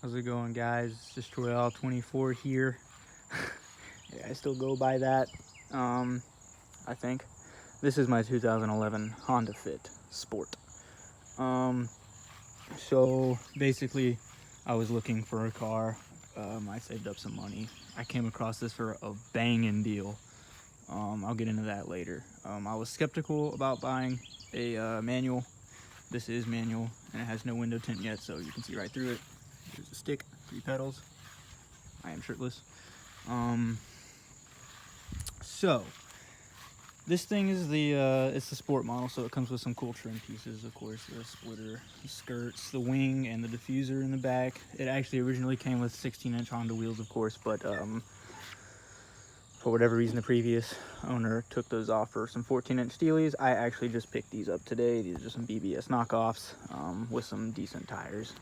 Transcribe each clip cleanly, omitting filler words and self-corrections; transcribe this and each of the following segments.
How's it going, guys? It's just Royale 24 here. Yeah, I still go by that. Um, I think this is my 2011 Honda Fit Sport. Um, so basically, I was looking for a car. I saved up some money. I came across this for a banging deal. I'll get into that later. I was skeptical about buying a manual. This is manual, and it has no window tint yet, so you can see right through it. There's a stick, 3 pedals. I am shirtless. Um, so this thing is it's the sport model, so it comes with some cool trim pieces, of course, the splitter, the skirts, the wing, and the diffuser in the back. It actually originally came with 16-inch Honda wheels, of course, but for whatever reason, the previous owner took those off for some 14-inch Steelies. I actually just picked these up today. These are just some BBS knockoffs with some decent tires.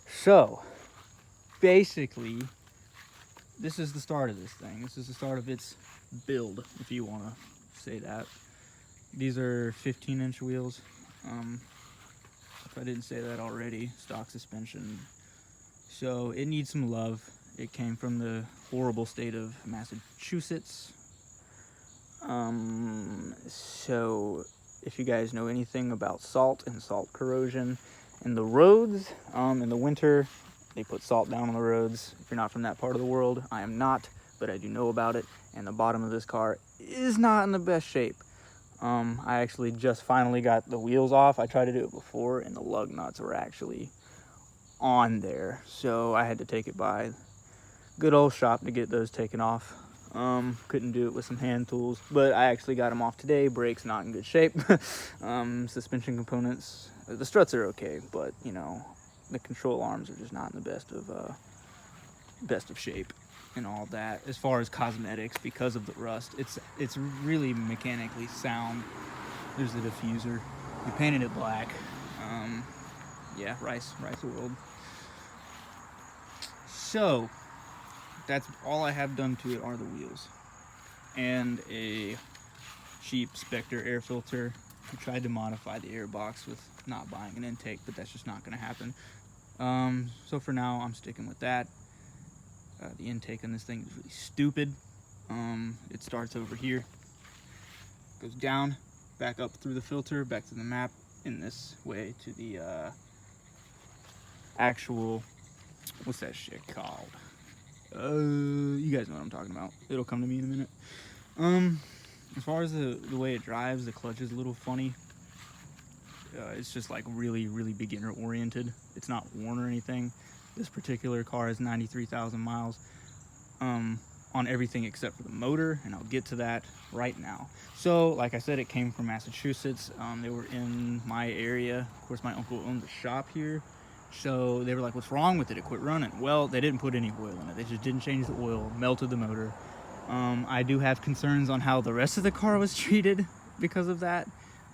So basically, this is the start of this thing. This is the start of its build, if you want to say that. These are 15-inch wheels. If I didn't say that already, stock suspension. So it needs some love. It came from the horrible state of Massachusetts. So if you guys know anything about salt and salt corrosion in the roads, in the winter, they put salt down on the roads. If you're not from that part of the world, I am not, but I do know about it. And the bottom of this car is not in the best shape. I actually just finally got the wheels off. I tried to do it before, and the lug nuts were actually on there. So I had to take it by good old shop to get those taken off. Couldn't do it with some hand tools, but I actually got them off today. Brakes not in good shape. Suspension components, the struts are okay, but you know, the control arms are just not in the best of shape and all that. As far as cosmetics, because of the rust, it's really mechanically sound. There's the diffuser. We painted it black. Yeah, rice world. So that's all I have done to it are the wheels and a cheap Spectre air filter. I tried to modify the air box with not buying an intake, but that's just not going to happen. So for now, I'm sticking with that. The intake on this thing is really stupid. It starts over here, goes down, back up through the filter, back to the map, in this way to the actual, what's that shit called? You guys know what I'm talking about. It'll come to me in a minute. As far as the way it drives, the clutch is a little funny. It's just like really beginner oriented. It's not worn or anything. This particular car has 93,000 miles on everything except for the motor, and I'll get to that right now. So like I said, it came from Massachusetts. They were in my area. Of course, my uncle owned the shop here, so they were like, what's wrong with it? It quit running. Well, they didn't put any oil in it. They just didn't change the oil, melted the motor. I do have concerns on how the rest of the car was treated because of that.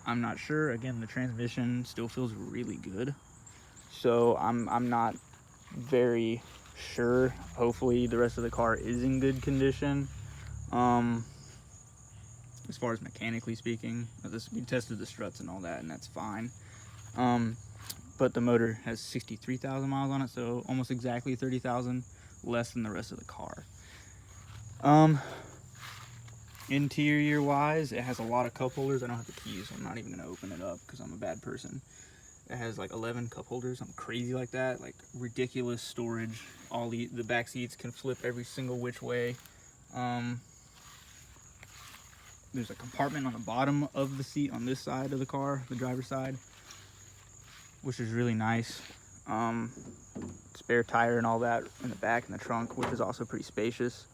I'm not sure. Again, the transmission still feels really good, so I'm not very sure. Hopefully the rest of the car is in good condition. As far as mechanically speaking, we tested the struts and all that, and that's fine. But the motor has 63,000 miles on it, so almost exactly 30,000 less than the rest of the car. Interior wise, it has a lot of cup holders. I don't have the keys, so I'm not even gonna open it up because I'm a bad person. It has like 11 cup holders, something crazy like that, like ridiculous storage. All the back seats can flip every single which way. There's a compartment on the bottom of the seat on this side of the car, the driver's side, which is really nice. Spare tire and all that in the back in the trunk, which is also pretty spacious.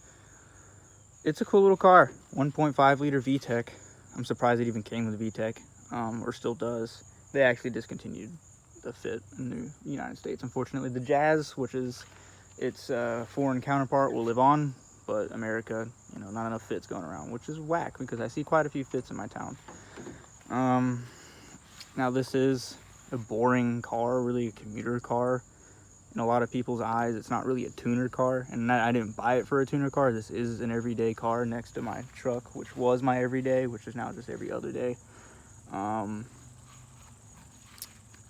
It's a cool little car. 1.5 liter VTEC. I'm surprised it even came with a VTEC, or still does. They actually discontinued the Fit in the United States, unfortunately. The Jazz, which is its foreign counterpart, will live on, but America, you know, not enough Fits going around, which is whack because I see quite a few Fits in my town. Now this is a boring car, really a commuter car. In a lot of people's eyes, it's not really a tuner car, and I didn't buy it for a tuner car. This is an everyday car next to my truck, which was my everyday, which is now just every other day.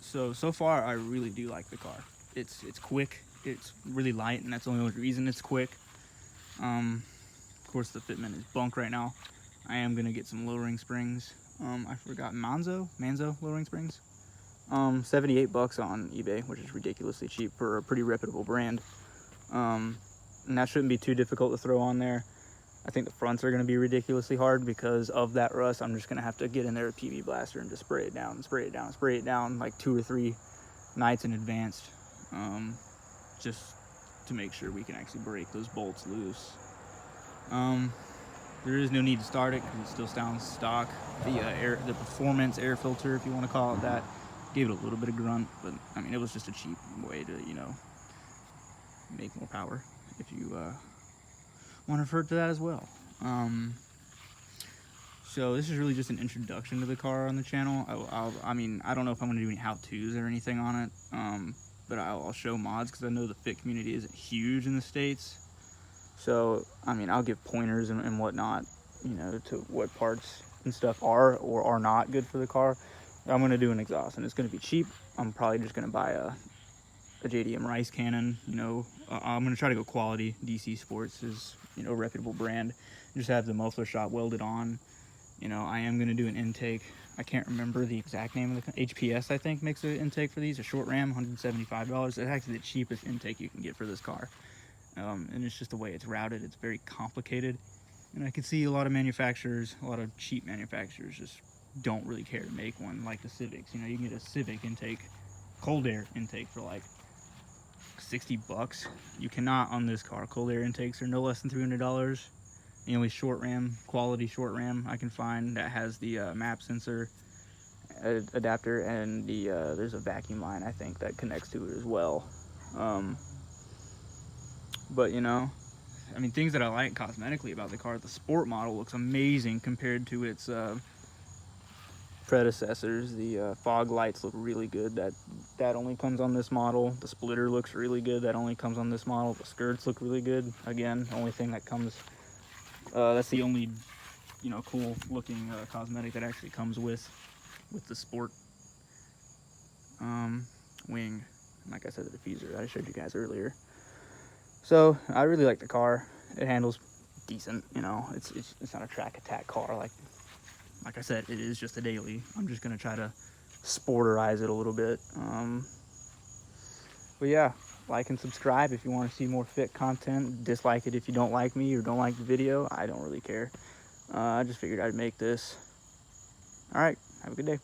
So far I really do like the car. it's quick. It's really light, and that's the only reason it's quick. Of course, the fitment is bunk right now. I am gonna get some lowering springs. I forgot Manzo lowering springs. 78 bucks on eBay, which is ridiculously cheap for a pretty reputable brand. And that shouldn't be too difficult to throw on there. I think the fronts are going to be ridiculously hard because of that rust. I'm just going to have to get in there with PB Blaster and just spray it down and spray it down and spray it down like 2 or 3 nights in advance, just to make sure we can actually break those bolts loose. There is no need to start it because it still sounds stock. The performance air filter, if you want to call it that, gave it a little bit of grunt, but I mean, it was just a cheap way to, you know, make more power if you want to refer to that as well. So this is really just an introduction to the car on the channel. I mean, I don't know if I'm going to do any how-tos or anything on it, but I'll show mods because I know the fit community isn't huge in the States. So, I mean, I'll give pointers and whatnot, you know, to what parts and stuff are or are not good for the car. I'm going to do an exhaust, and it's going to be cheap. I'm probably just going to buy a JDM Rice cannon, you know. I'm going to try to go quality. DC Sports is, you know, a reputable brand. Just have the muffler shop welded on. You know, I am going to do an intake. I can't remember the exact name of the HPS, I think, makes an intake for these. A short ram, $175. It's actually the cheapest intake you can get for this car. And it's just the way it's routed. It's very complicated. And I can see a lot of manufacturers, a lot of cheap manufacturers just don't really care to make one like the Civics. You know, you can get a Civic intake, cold air intake for like 60 bucks. You cannot on this car. Cold air intakes are no less than $300. The only short ram, quality short ram I can find that has the map sensor adapter, and the there's a vacuum line I think that connects to it as well. But you know, I mean, things that I like cosmetically about the car, the sport model looks amazing compared to its predecessors. The fog lights look really good. That only comes on this model. The splitter looks really good. That only comes on this model. The skirts look really good. Again, only thing that comes, that's the only, you know, cool looking cosmetic that actually comes with the sport wing. Like I said, the diffuser that I showed you guys earlier. So I really like the car. It handles decent, you know. It's not a track attack car like I said. It is just a daily. I'm just gonna try to sporterize it a little bit. But yeah, like and subscribe if you want to see more fit content. Dislike it if you don't like me or don't like the video. I don't really care. I just figured I'd make this. All right, have a good day.